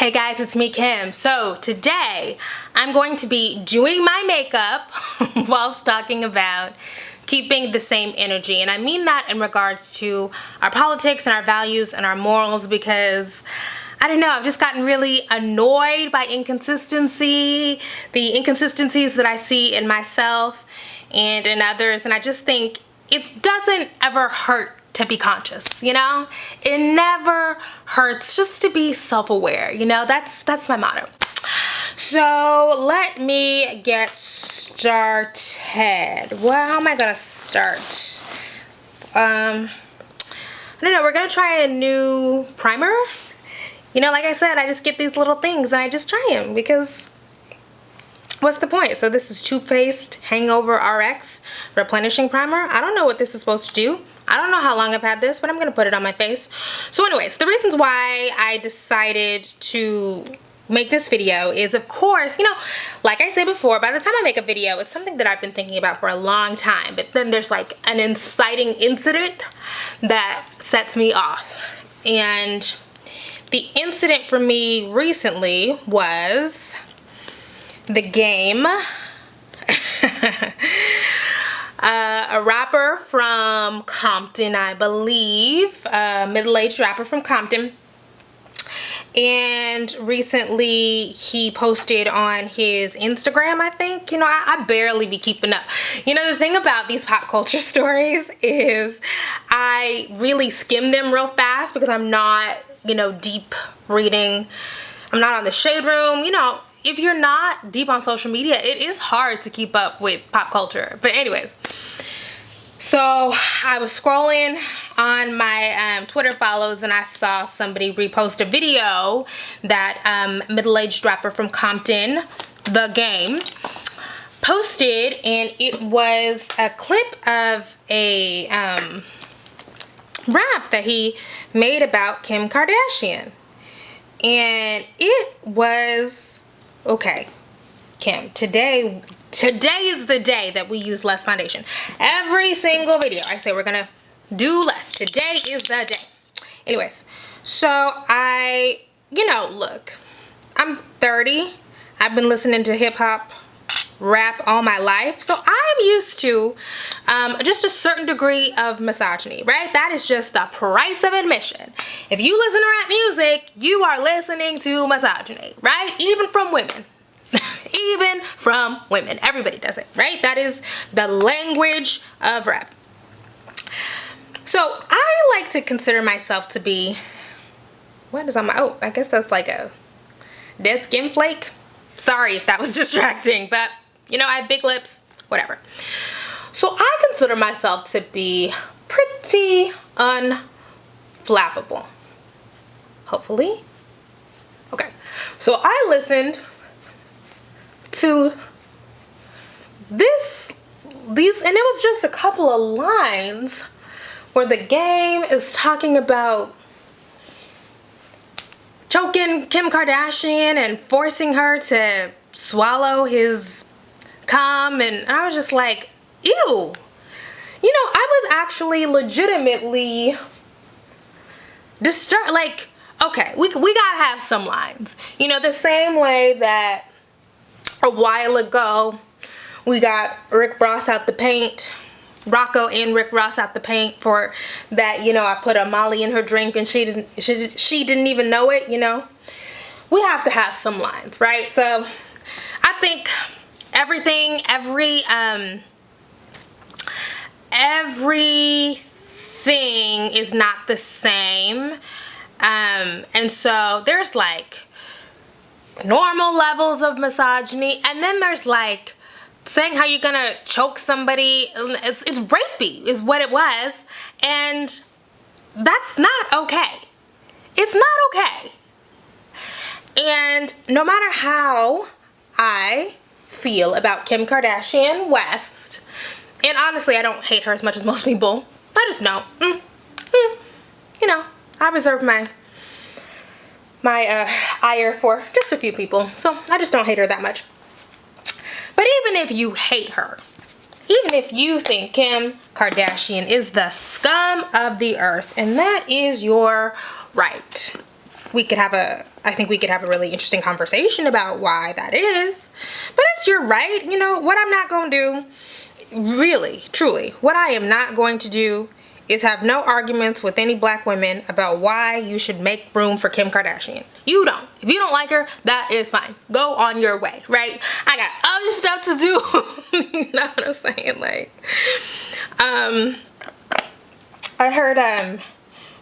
Hey guys, it's me, Kim. So today I'm going to be doing my makeup whilst talking about keeping the same energy. And I mean that in regards to our politics and our values and our morals, because I don't know, I've just gotten really annoyed by the inconsistencies that I see in myself and in others. And I just think it doesn't ever hurt to be conscious, you know? It never hurts just to be self-aware, you know? That's my motto. So let me get started. Well, how am I gonna start? I don't know, we're gonna try a new primer. You know, like I said, I just get these little things and I just try them because what's the point? So this is Too Faced Hangover RX Replenishing Primer. I don't know what this is supposed to do. I don't know how long I've had this, but I'm gonna put it on my face. So anyways, the reasons why I decided to make this video is, of course, you know, like I said before, by the time I make a video, it's something that I've been thinking about for a long time, but then there's like an inciting incident that sets me off. And the incident for me recently was The Game. A rapper from Compton, I believe, a middle-aged rapper from Compton. And recently he posted on his Instagram, I think. You know, I barely be keeping up. You know, the thing about these pop culture stories is I really skim them real fast because I'm not, you know, deep reading. I'm not on the Shade Room, you know. If you're not deep on social media, it is hard to keep up with pop culture. But anyways, so I was scrolling on my Twitter follows and I saw somebody repost a video that middle-aged rapper from Compton, The Game, posted, and it was a clip of a rap that he made about Kim Kardashian. And it was, okay, Kim, today is the day that we use less foundation. Every single video I say we're gonna do less. Today is the day. Anyways, so you know, look, I'm 30. I've been listening to hip-hop rap all my life, so I'm used to just a certain degree of misogyny, right? That is just the price of admission. If you listen to rap music, you are listening to misogyny, right? Even from women. Even from women. Everybody does it, right? That is the language of rap. So I like to consider myself to be, what is on my, oh, I guess that's like a dead skin flake. Sorry if that was distracting, but you know, I have big lips, whatever. So I consider myself to be pretty unflappable. Hopefully. Okay. So I listened to these, and it was just a couple of lines where The Game is talking about choking Kim Kardashian and forcing her to swallow his cum, and I was just like, ew. You know, I was actually legitimately disturbed. Like, okay, we gotta have some lines. You know, the same way that a while ago we got Rick Ross out the paint, Rocco and Rick Ross out the paint for that, you know, I put a Molly in her drink and she didn't even know it, you know. We have to have some lines, right? So I think everything is not the same. And so there's like normal levels of misogyny, and then there's like saying how you're gonna choke somebody. It's rapey is what it was, and that's not okay. It's not okay. And no matter how I feel about Kim Kardashian West, and honestly I don't hate her as much as most people, I just know, you know, I reserve my ire for just a few people, so I just don't hate her that much. But even if you hate her, even if you think Kim Kardashian is the scum of the earth, and that is your right, I think we could have a really interesting conversation about why that is. But it's your right. You know, what I'm not going to do, really, truly, what I am not going to do is have no arguments with any black women about why you should make room for Kim Kardashian. You don't. If you don't like her, that is fine. Go on your way, right? I got other stuff to do. You know what I'm saying? Like, I heard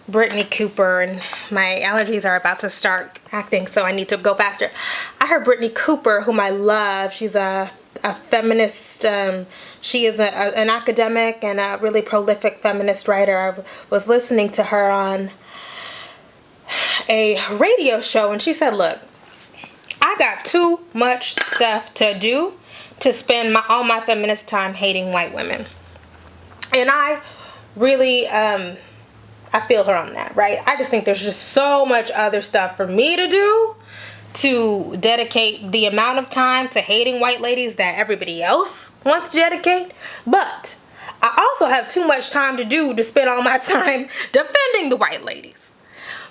Brittany Cooper, and my allergies are about to start acting, so I need to go faster. I heard Brittany Cooper, whom I love. She's a feminist. She is an academic and a really prolific feminist writer. I was listening to her on a radio show, and she said, look, I got too much stuff to do to spend all my feminist time hating white women. And I really, I feel her on that, right? I just think there's just so much other stuff for me to do to dedicate the amount of time to hating white ladies that everybody else wants to dedicate. But I also have too much time to do to spend all my time defending the white ladies.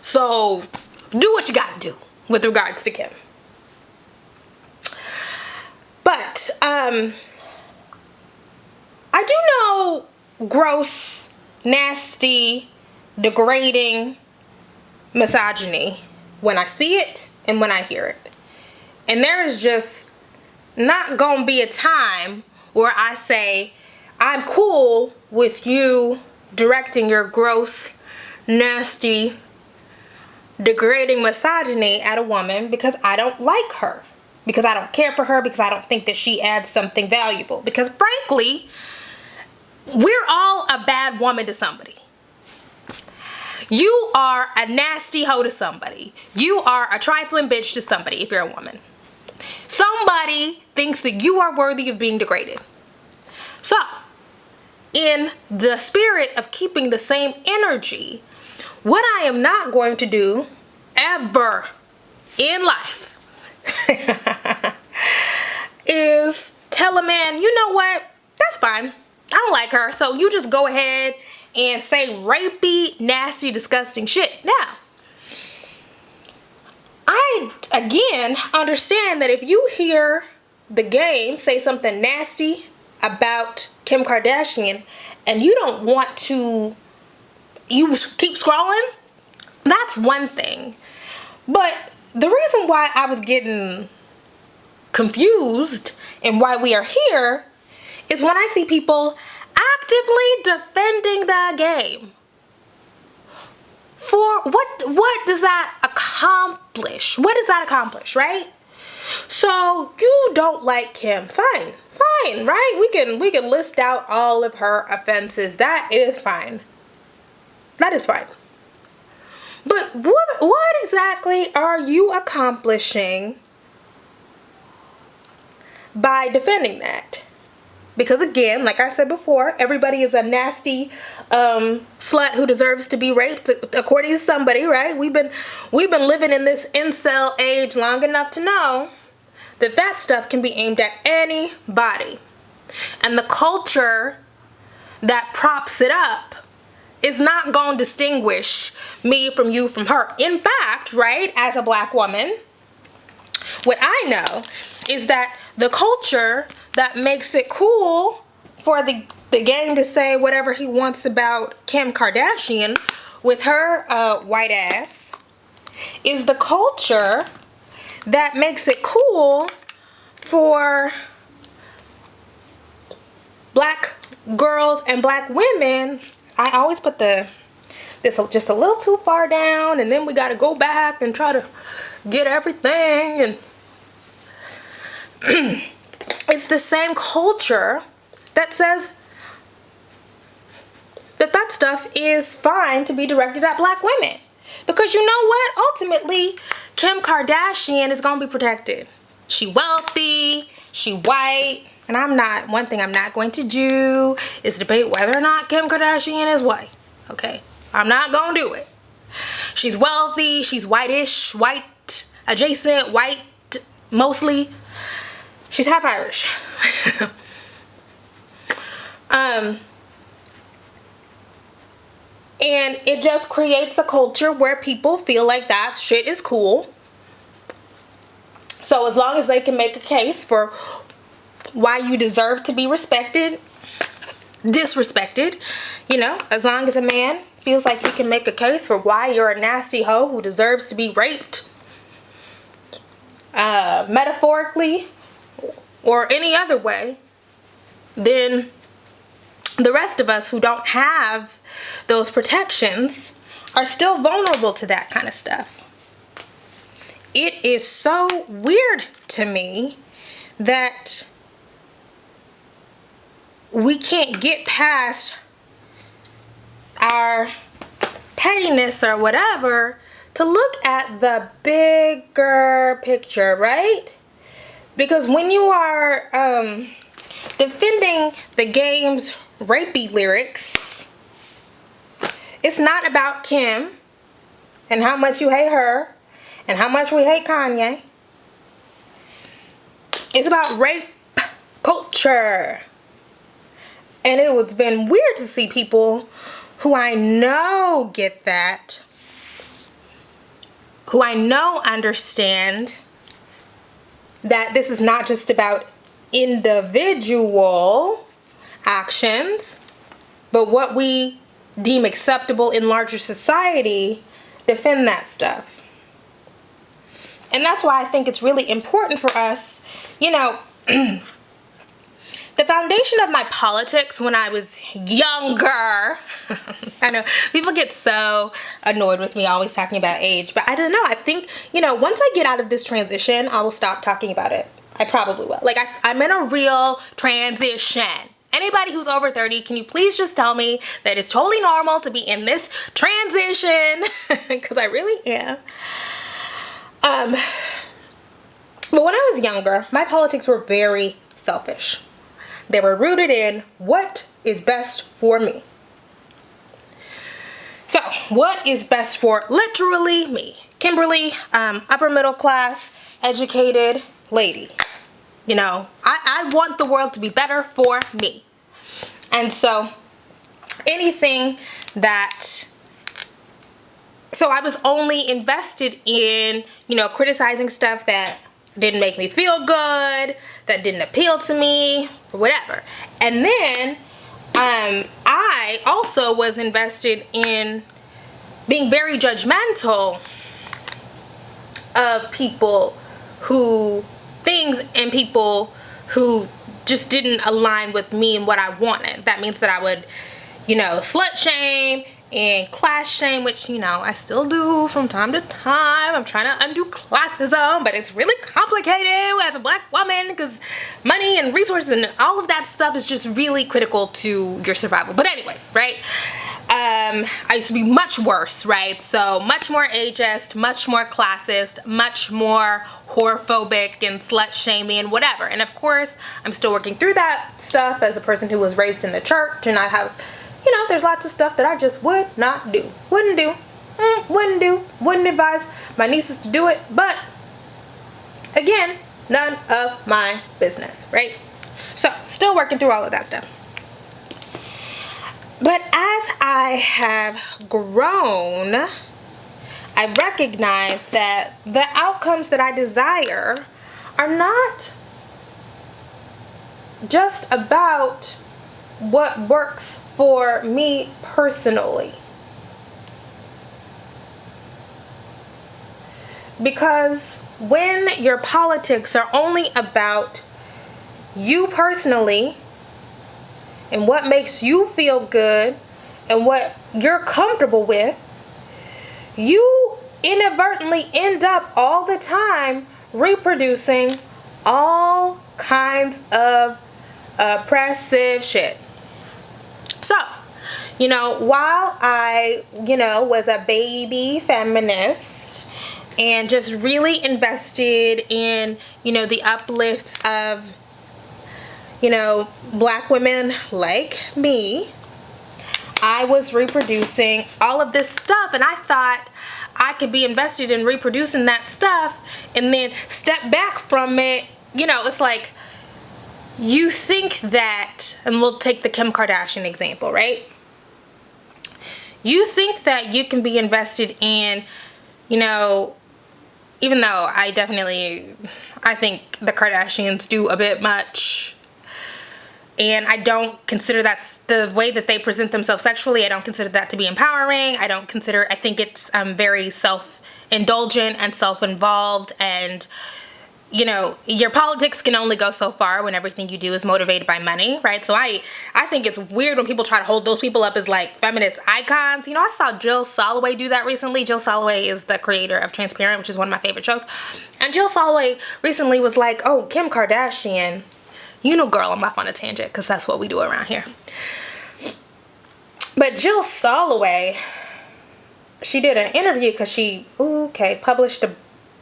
So do what you gotta do with regards to Kim. But I do know gross, nasty, degrading misogyny when I see it and when I hear it. And there is just not gonna be a time where I say, I'm cool with you directing your gross, nasty, degrading misogyny at a woman because I don't like her, because I don't care for her, because I don't think that she adds something valuable. Because frankly, we're all a bad woman to somebody. You are a nasty hoe to somebody. You are a trifling bitch to somebody if you're a woman. Somebody thinks that you are worthy of being degraded. So, in the spirit of keeping the same energy, what I am not going to do ever in life is tell a man, you know what, that's fine. I don't like her, so you just go ahead and say rapey, nasty, disgusting shit. Now, I, again, understand that if you hear the game say something nasty about Kim Kardashian and you don't want to, you keep scrolling, that's one thing. But the reason why I was getting confused and why we are here is when I see people actively defending the game. For what does that accomplish? What does that accomplish, right? So you don't like Kim, fine, right? We can list out all of her offenses. That is fine. That is fine. But what exactly are you accomplishing by defending that? Because again, like I said before, everybody is a nasty slut who deserves to be raped, according to somebody, right? We've been living in this incel age long enough to know that that stuff can be aimed at anybody. And the culture that props it up is not going to distinguish me from you from her. In fact, right, as a black woman, what I know is that the culture that makes it cool for the game to say whatever he wants about Kim Kardashian with her white ass is the culture that makes it cool for black girls and black women. I always put this just a little too far down, and then we got to go back and try to get everything, and it's the same culture that says that stuff is fine to be directed at black women. Because you know what? Ultimately, Kim Kardashian is going to be protected. She wealthy, she white, and one thing I'm not going to do is debate whether or not Kim Kardashian is white. Okay? I'm not going to do it. She's wealthy, she's whitish, white adjacent, white mostly. She's half Irish. And it just creates a culture where people feel like that shit is cool. So as long as they can make a case for why you deserve to be disrespected, as long as a man feels like he can make a case for why you're a nasty hoe who deserves to be raped, metaphorically or any other way, then the rest of us who don't have those protections are still vulnerable to that kind of stuff. It is so weird to me that we can't get past our pettiness or whatever to look at the bigger picture, right? Because when you are defending the game's rapey lyrics, it's not about Kim and how much you hate her and how much we hate Kanye. It's about rape culture. And it was been weird to see people who I know get that, who I know understand that this is not just about individual actions, but what we deem acceptable in larger society, defend that stuff. And that's why I think it's really important for us, the foundation of my politics when I was younger, I know people get so annoyed with me always talking about age, but I don't know. I think, once I get out of this transition, I will stop talking about it. I probably will. Like, I'm in a real transition. Anybody who's over 30, can you please just tell me that it's totally normal to be in this transition? Because I really am. But when I was younger, my politics were very selfish. They were rooted in what is best for me. So, what is best for literally me? Kimberly, upper middle class, educated lady. I want the world to be better for me. And so, so I was only invested in, criticizing stuff that didn't make me feel good, that didn't appeal to me, or whatever. And then I also was invested in being very judgmental of things and people who just didn't align with me and what I wanted. That means that I would, slut shame and class shame, which, I still do from time to time. I'm trying to undo classism, but it's really complicated as a black woman because money and resources and all of that stuff is just really critical to your survival. But anyways, right? I used to be much worse, right? So much more ageist, much more classist, much more whorephobic and slut shaming and whatever. And of course, I'm still working through that stuff as a person who was raised in the church, and I have, there's lots of stuff that I just would not do. Wouldn't advise my nieces to do it, but again, none of my business, right? So, still working through all of that stuff. But as I have grown, I recognize that the outcomes that I desire are not just about what works for me personally. Because when your politics are only about you personally and what makes you feel good and what you're comfortable with, you inadvertently end up all the time reproducing all kinds of oppressive shit. So, while I, was a baby feminist and just really invested in, the uplifts of, black women like me, I was reproducing all of this stuff, and I thought I could be invested in reproducing that stuff and then step back from it. It's like, you think that, and we'll take the Kim Kardashian example, right? You think that you can be invested in, you know, even though I think the Kardashians do a bit much. And I don't consider that's the way that they present themselves sexually. I don't consider that to be empowering. I think it's very self-indulgent and self-involved. And, you know, your politics can only go so far when everything you do is motivated by money, right? So I think it's weird when people try to hold those people up as like feminist icons. You know, I saw Jill Soloway do that recently. Jill Soloway is the creator of Transparent, which is one of my favorite shows. And Jill Soloway recently was like, oh, Kim Kardashian. You know, girl, I'm off on a tangent because that's what we do around here. But Jill Soloway, she did an interview because she, published a,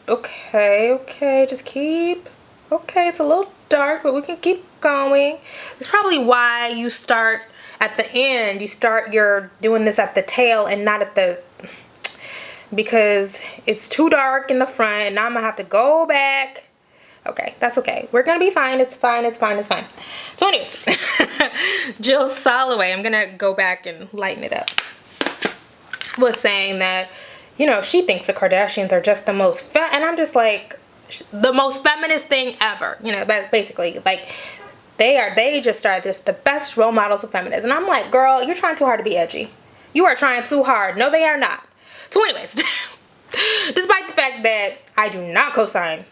it's a little dark, but we can keep going. It's probably why you start at the end, you're doing this at the tail and not at the, because it's too dark in the front and now I'm going to have to go back. Okay, that's okay. We're going to be fine. It's fine. So anyways, Jill Soloway, I'm going to go back and lighten it up, was saying that, you know, she thinks the Kardashians are just the most, and I'm just like, the most feminist thing ever. You know, that's basically, like, they just are just the best role models of feminism. And I'm like, girl, you're trying too hard to be edgy. You are trying too hard. No, they are not. So anyways, despite the fact that I do not co-sign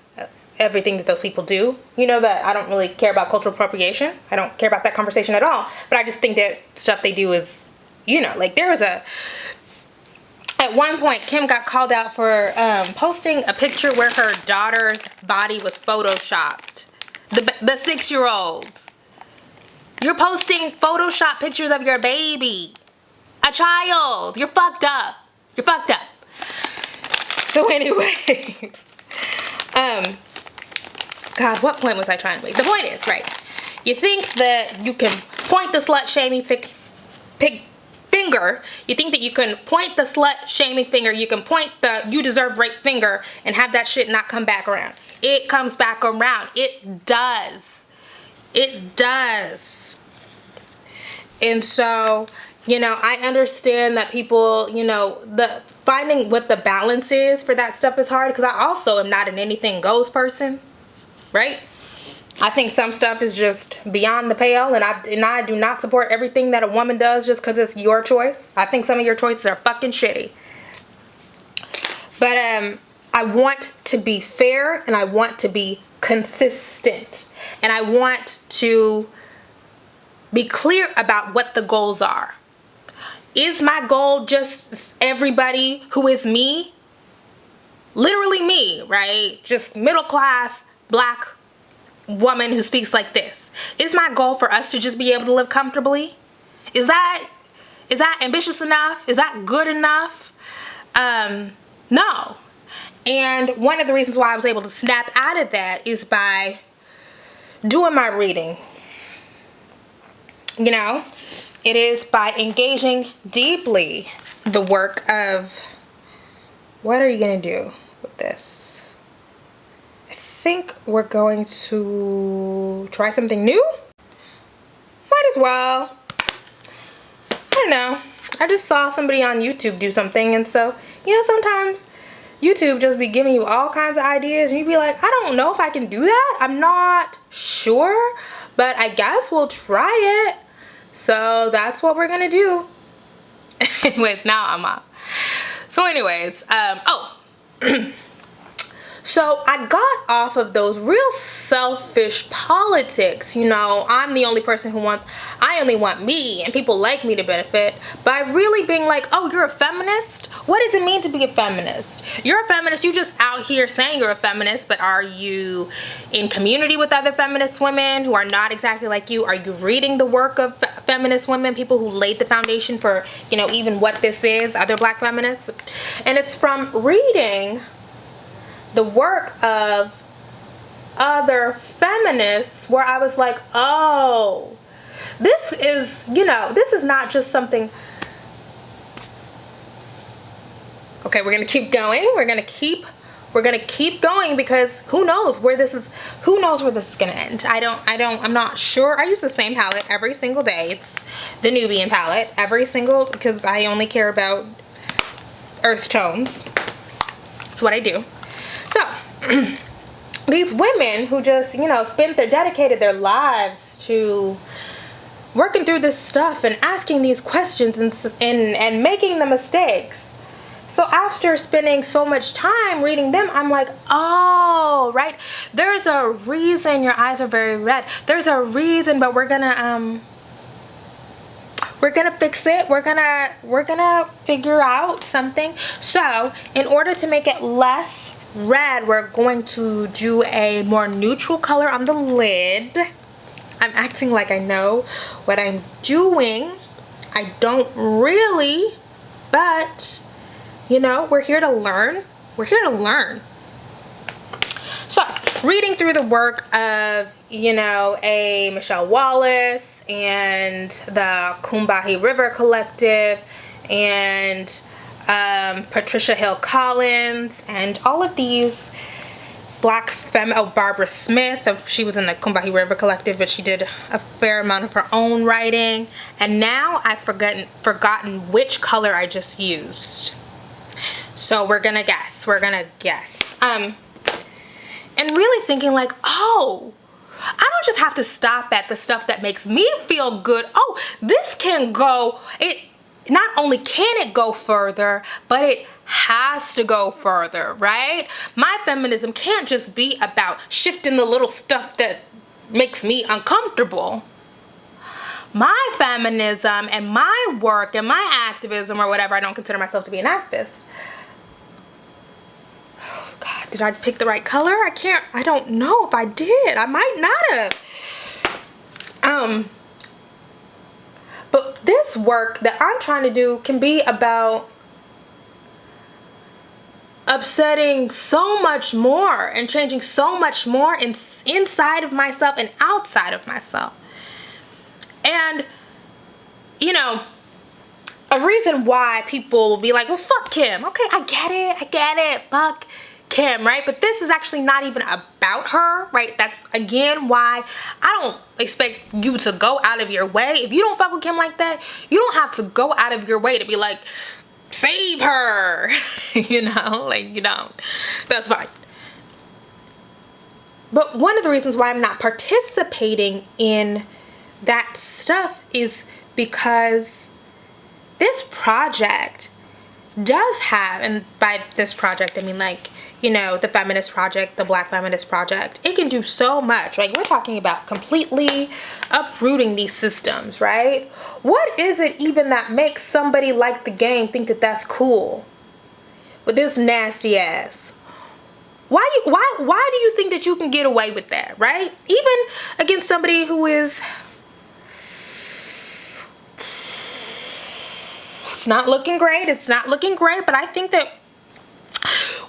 everything that those people do, you know that I don't really care about cultural appropriation. I don't care about that conversation at all. But I just think that stuff they do is, you know, like there was at one point Kim got called out for posting a picture where her daughter's body was photoshopped. The 6-year-old. You're posting photoshopped pictures of your baby. A child. You're fucked up. So anyways, God, what point was I trying to make? The point is, right, you think that you can point the slut-shaming finger. You think that you can point the slut-shaming finger. You can point the you deserve rape finger and have that shit not come back around. It comes back around. It does. And so, you know, I understand that people, you know, finding what the balance is for that stuff is hard, because I also am not an anything goes person. Right? I think some stuff is just beyond the pale, and I do not support everything that a woman does just because it's your choice. I think some of your choices are fucking shitty. But I want to be fair, and I want to be consistent, and I want to be clear about what the goals are. Is my goal just everybody who is me? Literally me, right? Just middle class Black woman who speaks like this. Is my goal for us to just be able to live comfortably? Is that ambitious enough? Is that good enough? No. And one of the reasons why I was able to snap out of that is by doing my reading. You know, it is by engaging deeply the work of, what are you going to do with this? I think we're going to try something new. Might as well. I don't know. I just saw somebody on YouTube do something, and so, you know, sometimes YouTube just be giving you all kinds of ideas and you be like, I don't know if I can do that. I'm not sure, but I guess we'll try it. So that's what we're gonna do. Anyways, now I'm up. So anyways, so I got off of those real selfish politics. You know, I'm the only person I only want me and people like me to benefit, by really being like, oh, you're a feminist? What does it mean to be a feminist? You're a feminist, you just out here saying you're a feminist, but are you in community with other feminist women who are not exactly like you? Are you reading the work of feminist women, people who laid the foundation for, you know, even what this is, other Black feminists? And it's from reading the work of other feminists where I was like, oh, this is, you know, this is not just something. Okay, we're gonna keep going. We're gonna keep we're gonna keep going because who knows where this is gonna end. I'm not sure. I use the same palette every single day. It's the Nubian palette because I only care about earth tones. That's what I do. So these women who just, dedicated their lives to working through this stuff and asking these questions and making the mistakes. So after spending so much time reading them, I'm like, oh, right. There's a reason your eyes are very red. There's a reason, but we're gonna fix it. We're gonna figure out something. So in order to make it less red, we're going to do a more neutral color on the lid. I'm acting like I know what I'm doing. I don't really, but we're here to learn. So reading through the work of a Michelle Wallace and the Combahee River Collective and Patricia Hill Collins and all of these black Barbara Smith, she was in the Combahee River Collective, but she did a fair amount of her own writing. And now I've forgotten which color I just used. So we're gonna guess. And really thinking like, oh, I don't just have to stop at the stuff that makes me feel good. Oh, this can go, not only can it go further, but it has to go further, right? My feminism can't just be about shifting the little stuff that makes me uncomfortable. My feminism and my work and my activism or whatever, I don't consider myself to be an activist. Oh God, did I pick the right color? I don't know if I did. I might not have. But this work that I'm trying to do can be about upsetting so much more and changing so much more inside of myself and outside of myself. And, a reason why people will be like, well, fuck Kim. Okay, I get it. Fuck Kim, right? But this is actually not even about her, right? That's, again, why I don't expect you to go out of your way. If you don't fuck with Kim like that, you don't have to go out of your way to be like, save her. You don't. That's fine. But one of the reasons why I'm not participating in that stuff is because this project does have, and by this project I mean the feminist project, the Black Feminist Project, it can do so much. Like, we're talking about completely uprooting these systems, right? What is it even that makes somebody like The Game think that that's cool with this nasty ass? Why do you think that you can get away with that, right? Even against somebody who is, it's not looking great, but I think that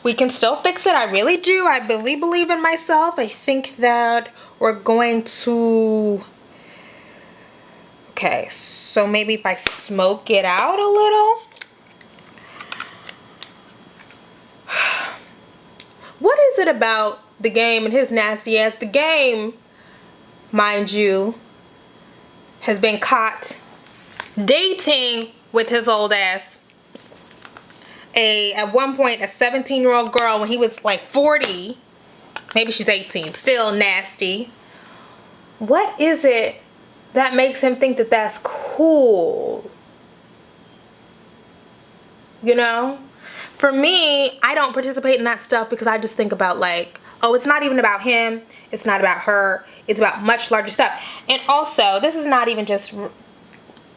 we can still fix it. I really do. I really believe in myself. I think that we're going to, okay, so maybe if I smoke it out a little. What is it about The Game and his nasty ass? The Game, mind you, has been caught dating with his old ass. At one point, a 17-year-old girl when he was like 40. Maybe she's 18. Still nasty. What is it that makes him think that that's cool? For me, I don't participate in that stuff because I just think about like, oh, it's not even about him. It's not about her. It's about much larger stuff. And also, this is not even just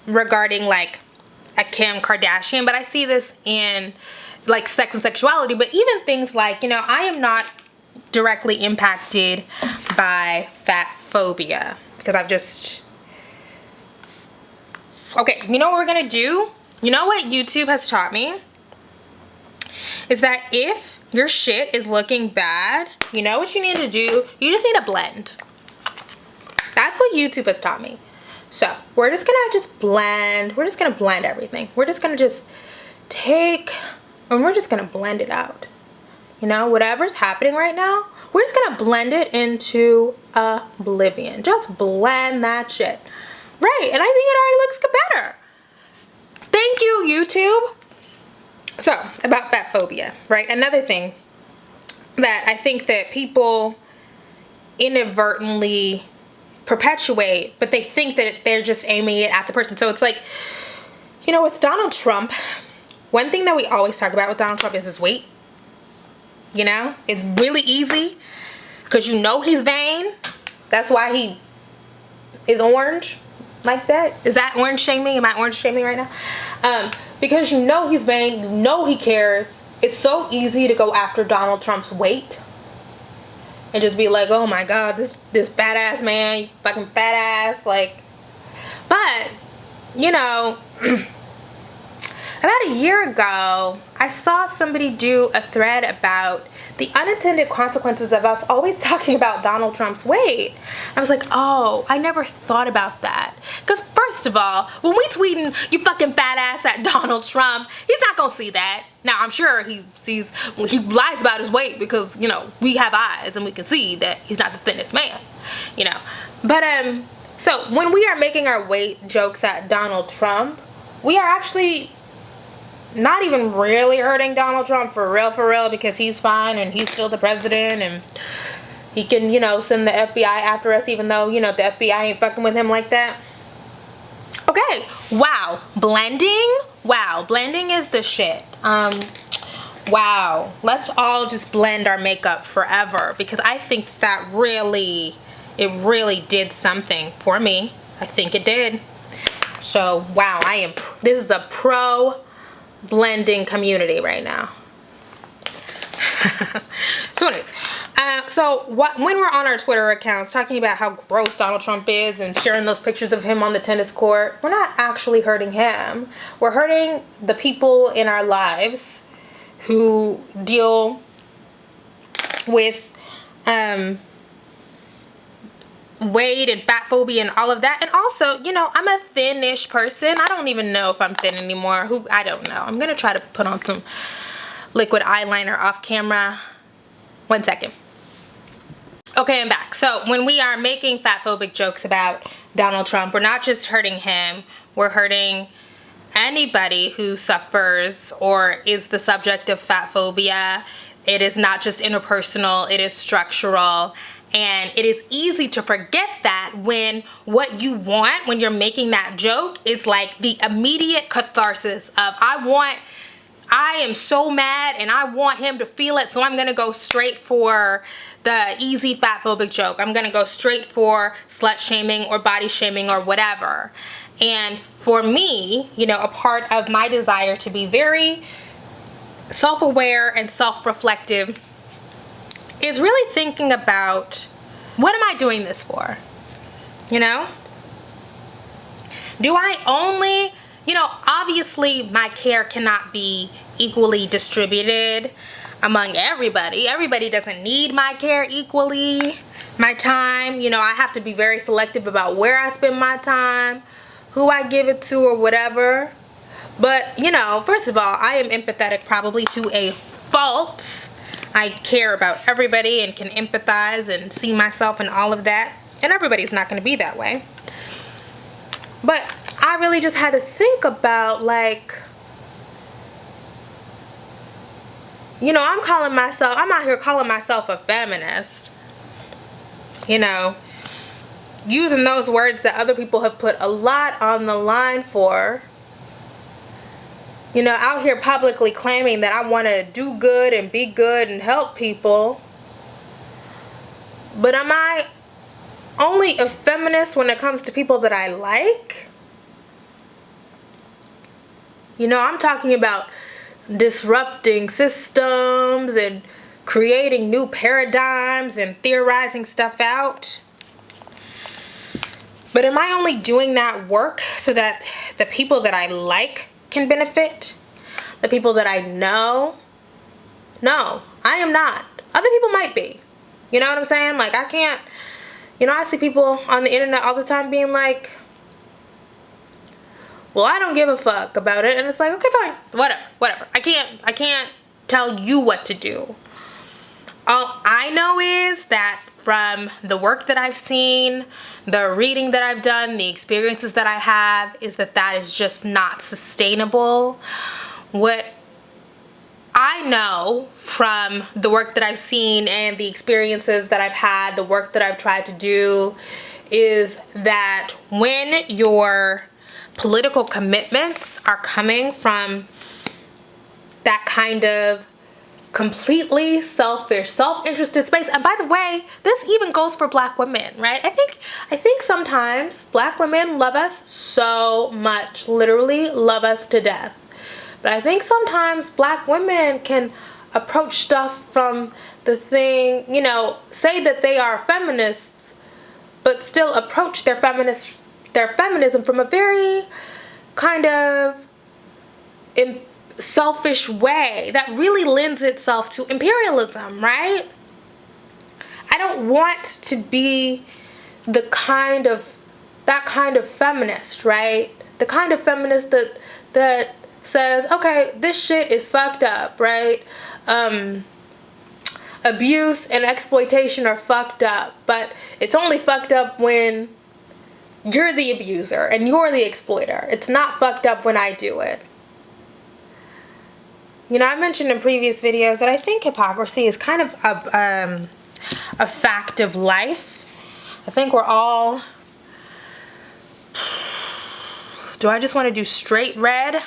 regarding like a Kim Kardashian, but I see this in like sex and sexuality, but even things like, I am not directly impacted by fat phobia because okay, you know what we're gonna do? You know what YouTube has taught me? Is that if your shit is looking bad, you know what you need to do? You just need to blend. That's what YouTube has taught me. So we're just gonna blend. We're just gonna blend everything. We're just gonna take, and we're just gonna blend it out. You know, whatever's happening right now, we're just gonna blend it into oblivion. Just blend that shit. Right, and I think it already looks better. Thank you, YouTube. So, about fat phobia, right? Another thing that I think that people inadvertently perpetuate, but they think that they're just aiming it at the person. So it's like, you know, with Donald Trump, one thing that we always talk about with Donald Trump is his weight. You know, it's really easy because you know he's vain. That's why he is orange like that. Is that orange shaming? Am I orange shaming right now? Because you know he's vain, you know he cares. It's so easy to go after Donald Trump's weight and just be like, oh my God, this fat ass man, you fucking fat ass, like. But, you know, about a year ago, I saw somebody do a thread about the unintended consequences of us always talking about Donald Trump's weight. I was like, oh, I never thought about that. Because first of all, when we tweeting, you fucking fat ass at Donald Trump, he's not gonna see that. Now, I'm sure he lies about his weight because, you know, we have eyes and we can see that he's not the thinnest man, you know. But, so when we are making our weight jokes at Donald Trump, we are actually not even really hurting Donald Trump for real, because he's fine and he's still the president and he can, you know, send the FBI after us even though, you know, the FBI ain't fucking with him like that. Okay, wow, blending? Wow, blending is the shit. Wow, let's all just blend our makeup forever because I think that it really did something for me. I think it did. So, wow, this is a pro blending community right now. So anyways, when we're on our Twitter accounts talking about how gross Donald Trump is and sharing those pictures of him on the tennis court, we're not actually hurting him. We're hurting the people in our lives who deal with weight and fat phobia and all of that. And also, you know, I'm a thin-ish person. I don't even know if I'm thin anymore. I don't know. I'm gonna try to put on some liquid eyeliner off camera. 1 second. Okay, I'm back. So when we are making fat phobic jokes about Donald Trump, we're not just hurting him, we're hurting anybody who suffers or is the subject of fat phobia. It is not just interpersonal, it is structural. And it is easy to forget that when what you want when you're making that joke is like the immediate catharsis of I am so mad and I want him to feel it, so I'm gonna go straight for the easy fat phobic joke. I'm gonna go straight for slut shaming or body shaming or whatever. And for me, you know, a part of my desire to be very self-aware and self-reflective is really thinking about, what am I doing this for? You know? Do I only, you know, obviously my care cannot be equally distributed among everybody. Everybody doesn't need my care equally. My time, you know, I have to be very selective about where I spend my time, who I give it to or whatever. But, you know, first of all, I am empathetic probably to a fault. I care about everybody and can empathize and see myself in all of that. And everybody's not going to be that way. But I really just had to think about, like, you know, I'm out here calling myself a feminist. You know, using those words that other people have put a lot on the line for. You know, out here publicly claiming that I want to do good and be good and help people. But am I only a feminist when it comes to people that I like? You know, I'm talking about disrupting systems and creating new paradigms and theorizing stuff out. But am I only doing that work so that the people that I like can benefit? The people that I know? No, I am not. Other people might be. You know what I'm saying? Like, I can't, you know, I see people on the internet all the time being like, well, I don't give a fuck about it. And it's like, okay, fine, whatever. I can't tell you what to do. all I know is that from the work that I've seen, the reading that I've done, the experiences that I have, is that that is just not sustainable. What I know from the work that I've seen and the experiences that I've had, the work that I've tried to do, is that when your political commitments are coming from that kind of completely selfish, self-interested space. And by the way, this even goes for Black women, right? I think sometimes Black women love us so much, literally love us to death. But I think sometimes Black women can approach stuff from the thing, you know, say that they are feminists, but still approach their feminism from a very kind of selfish way that really lends itself to imperialism, right? I don't want to be that kind of feminist, right? The kind of feminist that says, okay, this shit is fucked up, right? Abuse and exploitation are fucked up, but it's only fucked up when you're the abuser and you're the exploiter. It's not fucked up when I do it. You know, I mentioned in previous videos that I think hypocrisy is kind of a fact of life. I think we're all... Do I just want to do straight red?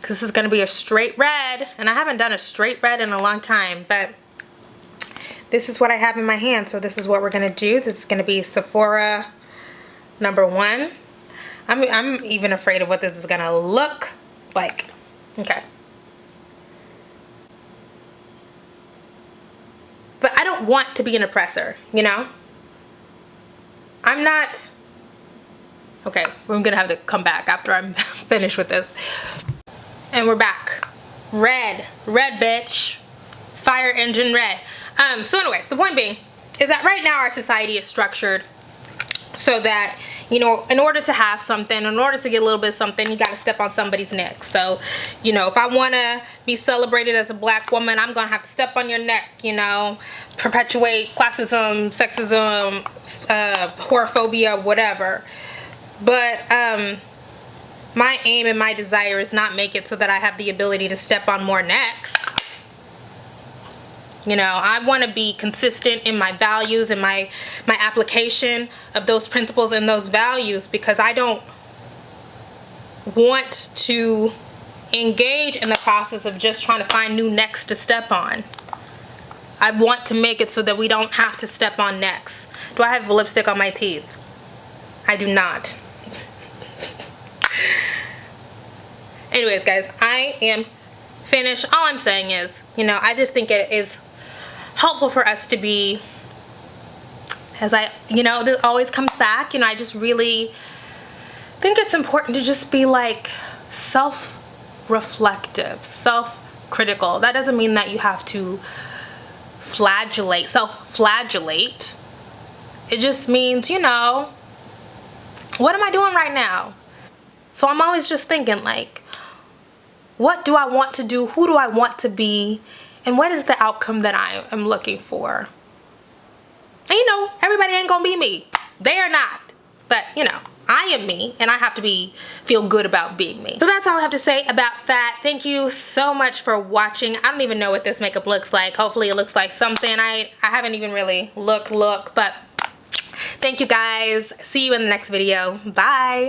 Because this is going to be a straight red. And I haven't done a straight red in a long time. But this is what I have in my hand. So this is what we're going to do. This is going to be Sephora #1. I'm even afraid of what this is going to look like. Okay. But I don't want to be an oppressor, you know? I'm not... Okay, we're gonna have to come back after I'm finished with this. And we're back. Red. Red, bitch. Fire engine red. So anyways, the point being is that right now our society is structured so that, you know, in order to have something, in order to get a little bit of something, you gotta step on somebody's neck. So, you know, if I wanna be celebrated as a Black woman, I'm gonna have to step on your neck, you know, perpetuate classism, sexism, whorephobia, whatever. But my aim and my desire is not make it so that I have the ability to step on more necks. You know, I want to be consistent in my values and my application of those principles and those values, because I don't want to engage in the process of just trying to find new necks to step on. I want to make it so that we don't have to step on necks. Do I have lipstick on my teeth? I do not. Anyways, guys, I am finished. All I'm saying is, you know, I just think it is helpful for us to be, as you know, this always comes back, you know, I just really think it's important to just be like self-reflective, self-critical. That doesn't mean that you have to self-flagellate. It just means, you know, what am I doing right now? So I'm always just thinking, like, what do I want to do? Who do I want to be? And what is the outcome that I am looking for? And you know, everybody ain't gonna be me. They are not. But, you know, I am me, and I have to feel good about being me. So that's all I have to say about that. Thank you so much for watching. I don't even know what this makeup looks like. Hopefully it looks like something. I haven't even really looked, but thank you guys. See you in the next video. Bye.